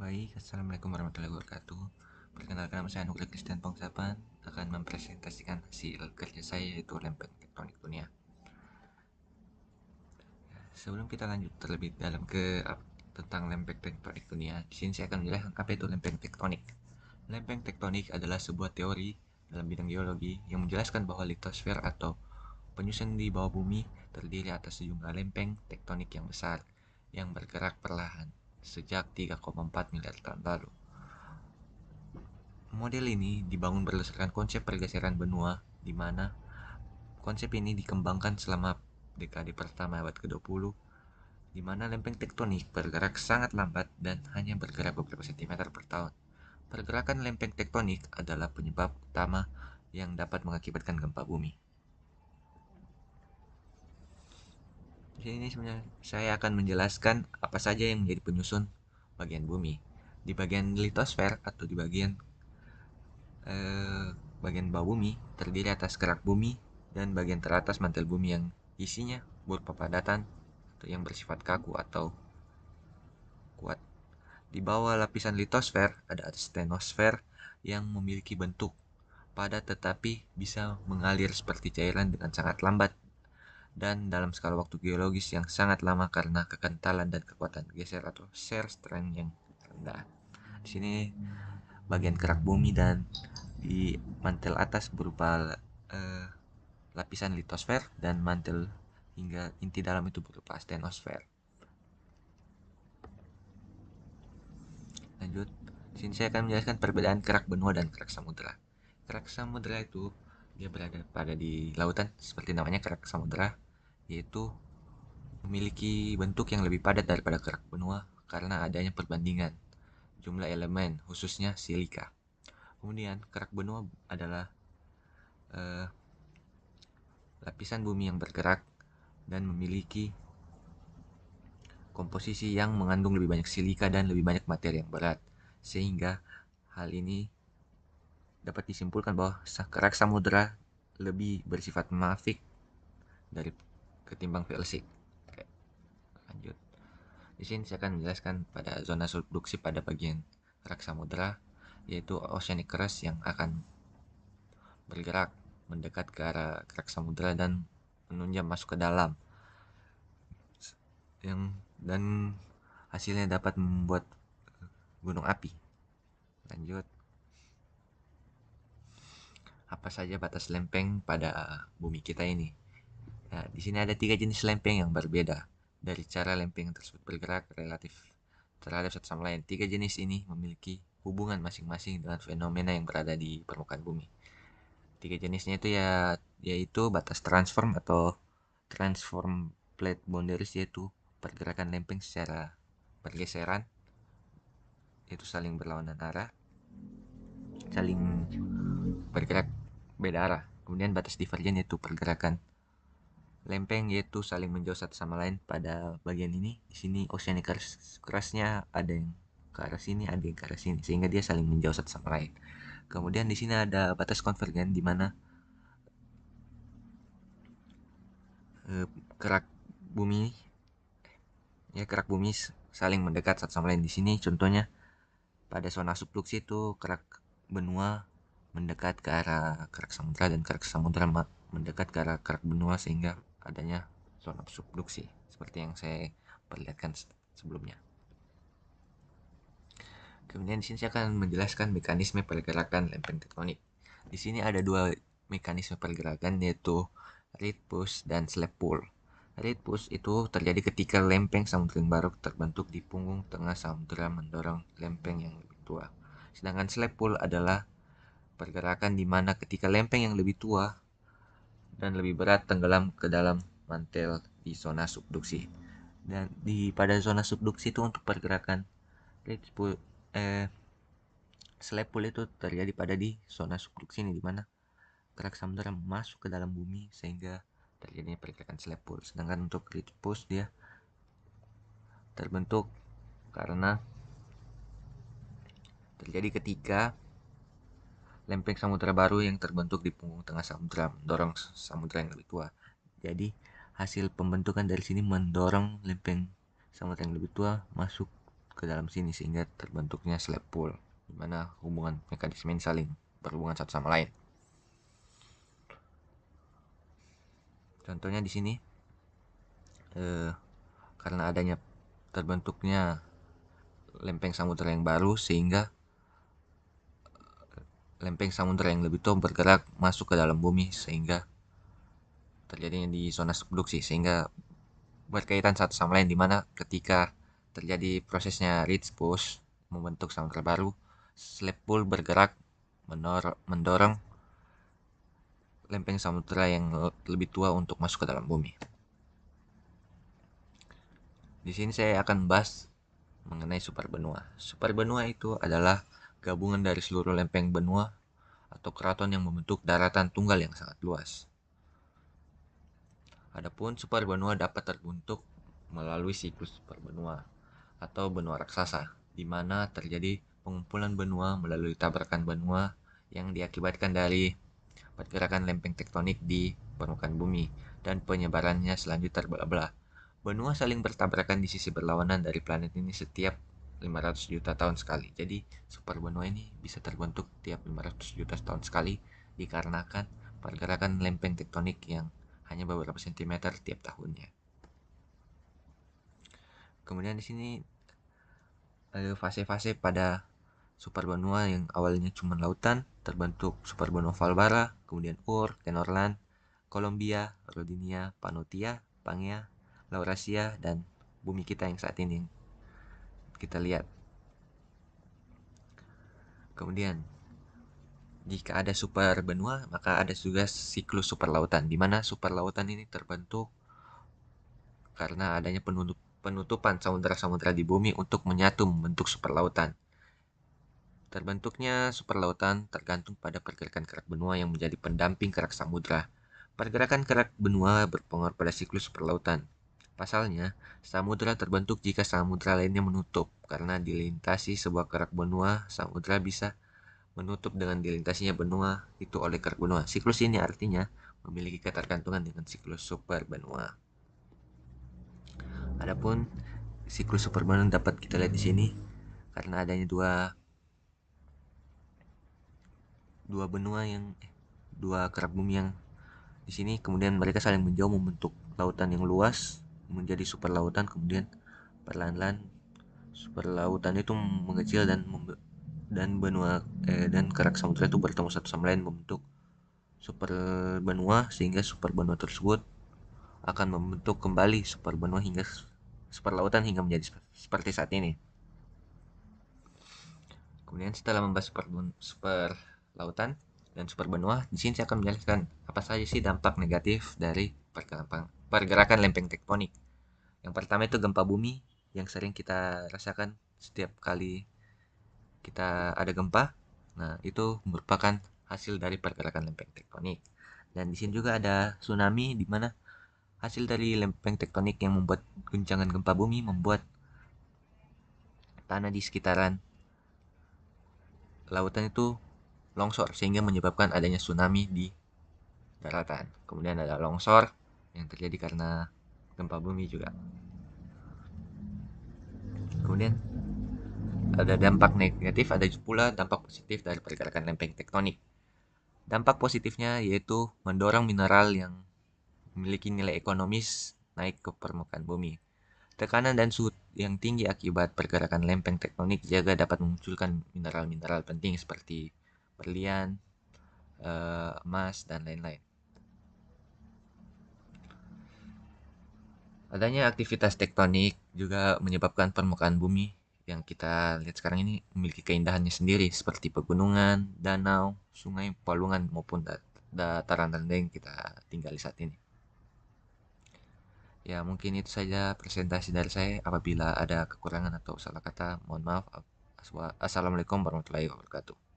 Baik, Assalamualaikum warahmatullahi wabarakatuh. Perkenalkan, nama saya Nugri Christian Pongsapan akan mempresentasikan hasil kerja saya yaitu lempeng tektonik dunia. Sebelum kita lanjut terlebih dalam tentang lempeng tektonik dunia, di sini saya akan menjelaskan apa itu lempeng tektonik. Lempeng tektonik adalah sebuah teori dalam bidang geologi yang menjelaskan bahwa litosfer atau penyusun di bawah bumi terdiri atas sejumlah lempeng tektonik yang besar yang bergerak perlahan sejak 3,4 miliar tahun lalu. Model ini dibangun berdasarkan konsep pergeseran benua, di mana konsep ini dikembangkan selama dekade pertama abad ke-20, di mana lempeng tektonik bergerak sangat lambat dan hanya bergerak beberapa sentimeter per tahun. Pergerakan lempeng tektonik adalah penyebab utama yang dapat mengakibatkan gempa bumi. Di sini sebenarnya saya akan menjelaskan apa saja yang menjadi penyusun bagian bumi. Di bagian litosfer atau di bagian bawah bumi terdiri atas kerak bumi dan bagian teratas mantel bumi yang isinya berupa padatan atau yang bersifat kaku atau kuat. Di bawah lapisan litosfer ada stenosfer yang memiliki bentuk padat tetapi bisa mengalir seperti cairan dengan sangat lambat dan dalam skala waktu geologis yang sangat lama karena kekentalan dan kekuatan geser atau shear strength yang rendah. Di sini bagian kerak bumi dan di mantel atas berupa eh, lapisan litosfer dan mantel hingga inti dalam itu berupa stenosfer. Lanjut, sini saya akan menjelaskan perbedaan kerak benua dan kerak samudera. Kerak samudera itu dia berada pada di lautan seperti namanya kerak samudera, yaitu memiliki bentuk yang lebih padat daripada kerak benua karena adanya perbandingan jumlah elemen khususnya silika. Kemudian kerak benua adalah eh, lapisan bumi yang bergerak dan memiliki komposisi yang mengandung lebih banyak silika dan lebih banyak materi yang berat. Sehingga hal ini dapat disimpulkan bahwa kerak samudera lebih bersifat mafic dari ketimbang felsik. Oke, lanjut. Di sini saya akan menjelaskan pada zona subduksi pada bagian kerak samudera, yaitu oceanic crust yang akan bergerak mendekat ke arah kerak samudera dan menunjam masuk ke dalam yang dan hasilnya dapat membuat gunung api. Lanjut, apa saja batas lempeng pada bumi kita ini? Nah, di sini ada 3 jenis lempeng yang berbeda dari cara lempeng tersebut bergerak relatif terhadap satu sama lain. 3 jenis ini memiliki hubungan masing-masing dengan fenomena yang berada di permukaan bumi. 3 jenisnya itu yaitu batas transform atau transform plate boundaries, yaitu pergerakan lempeng secara pergeseran, yaitu saling berlawanan arah, saling bergerak beda arah. Kemudian batas divergen yaitu pergerakan lempeng yaitu saling menjauh satu sama lain pada bagian ini. Di sini oceanic crust-nya ada yang ke arah sini, ada yang ke arah sini, sehingga dia saling menjauh satu sama lain. Kemudian di sini ada batas konvergen di mana kerak bumi kerak bumi saling mendekat satu sama lain. Di sini contohnya pada zona subduksi itu kerak benua mendekat ke arah kerak samudera dan kerak samudera mendekat ke arah kerak benua sehingga adanya zona subduksi seperti yang saya perlihatkan sebelumnya. Kemudian di sini saya akan menjelaskan mekanisme pergerakan lempeng tektonik. Di sini ada 2 mekanisme pergerakan yaitu rate push dan slap pull. Rate push itu terjadi ketika lempeng samudera yang baru terbentuk di punggung tengah samudera mendorong lempeng yang lebih tua. Sedangkan slap pull adalah pergerakan di mana ketika lempeng yang lebih tua dan lebih berat tenggelam ke dalam mantel di zona subduksi. Dan pada zona subduksi itu untuk pergerakan rate pull slap pull itu terjadi pada di zona subduksi ini di mana kerak samudera masuk ke dalam bumi sehingga terjadinya pergerakan slap pull. Sedangkan untuk rate push dia terbentuk karena terjadi ketika lempeng samudera baru yang terbentuk di punggung tengah samudera mendorong samudera yang lebih tua. Jadi hasil pembentukan dari sini mendorong lempeng samudera yang lebih tua masuk ke dalam sini sehingga terbentuknya slab pool, di mana hubungan mekanisme ini saling berhubungan satu sama lain. Contohnya di sini karena adanya terbentuknya lempeng samudera yang baru, sehingga lempeng samudera yang lebih tua bergerak masuk ke dalam bumi, sehingga terjadinya di zona subduksi, sehingga berkaitan satu sama lain, dimana ketika terjadi prosesnya ridge push membentuk samudera baru, slab pool bergerak mendorong lempeng samudera yang lebih tua untuk masuk ke dalam bumi. Di sini saya akan bahas mengenai superbenua. Superbenua itu adalah gabungan dari seluruh lempeng benua atau keraton yang membentuk daratan tunggal yang sangat luas. Adapun superbenua dapat terbentuk melalui siklus superbenua atau benua raksasa, di mana terjadi pengumpulan benua melalui tabrakan benua yang diakibatkan dari pergerakan lempeng tektonik di permukaan bumi dan penyebarannya selanjutnya terbelah-belah. Benua saling bertabrakan di sisi berlawanan dari planet ini setiap 500 juta tahun sekali. Jadi superbenua ini bisa terbentuk tiap 500 juta tahun sekali dikarenakan pergerakan lempeng tektonik yang hanya beberapa sentimeter tiap tahunnya. Kemudian di sini ada fase-fase pada superbenua yang awalnya cuma lautan, terbentuk superbenua Valbara, kemudian Ur, Tenorland, Columbia, Rodinia, Pannotia, Pangea, Laurasia, dan bumi kita yang saat ini kita lihat. Kemudian jika ada superbenua, maka ada juga siklus superlautan, di mana superlautan ini terbentuk karena adanya penutupan samudera-samudera di bumi untuk menyatu membentuk superlautan. Terbentuknya superlautan tergantung pada pergerakan kerak benua yang menjadi pendamping kerak samudera. Pergerakan kerak benua berpengaruh pada siklus superlautan. Pasalnya, samudera terbentuk jika samudera lainnya menutup. Karena dilintasi sebuah kerak benua, samudera bisa menutup dengan dilintasinya benua itu oleh kerak benua. Siklus ini artinya memiliki ketergantungan dengan siklus superbenua. Adapun siklus superbenua dapat kita lihat di sini karena adanya dua kerak bumi yang di sini, kemudian mereka saling menjauh membentuk lautan yang luas menjadi superlautan, kemudian perlahan-lahan superlautan itu mengecil dan benua dan kerak samudera itu bertemu satu sama lain membentuk superbenua, sehingga superbenua tersebut akan membentuk kembali superbenua hingga superlautan hingga menjadi seperti saat ini. Kemudian setelah membahas superlautan dan superbenua, di sini saya akan menjelaskan apa saja sih dampak negatif dari pergerakan lempeng tektonik. Yang pertama itu gempa bumi yang sering kita rasakan setiap kali kita ada gempa. Nah, itu merupakan hasil dari pergerakan lempeng tektonik. Dan di sini juga ada tsunami, di mana hasil dari lempeng tektonik yang membuat guncangan gempa bumi membuat tanah di sekitaran lautan itu longsor, sehingga menyebabkan adanya tsunami di daratan. Kemudian ada longsor yang terjadi karena gempa bumi juga. Kemudian ada dampak negatif, ada pula dampak positif dari pergerakan lempeng tektonik. Dampak positifnya yaitu mendorong mineral yang memiliki nilai ekonomis naik ke permukaan bumi. Tekanan dan suhu yang tinggi akibat pergerakan lempeng tektonik juga dapat memunculkan mineral-mineral penting seperti berlian, emas, dan lain-lain. Adanya aktivitas tektonik juga menyebabkan permukaan bumi yang kita lihat sekarang ini memiliki keindahannya sendiri, seperti pegunungan, danau, sungai, palungan, maupun dataran rendah yang kita tinggali saat ini. Ya, mungkin itu saja presentasi dari saya. Apabila ada kekurangan atau salah kata, mohon maaf. Assalamualaikum warahmatullahi wabarakatuh.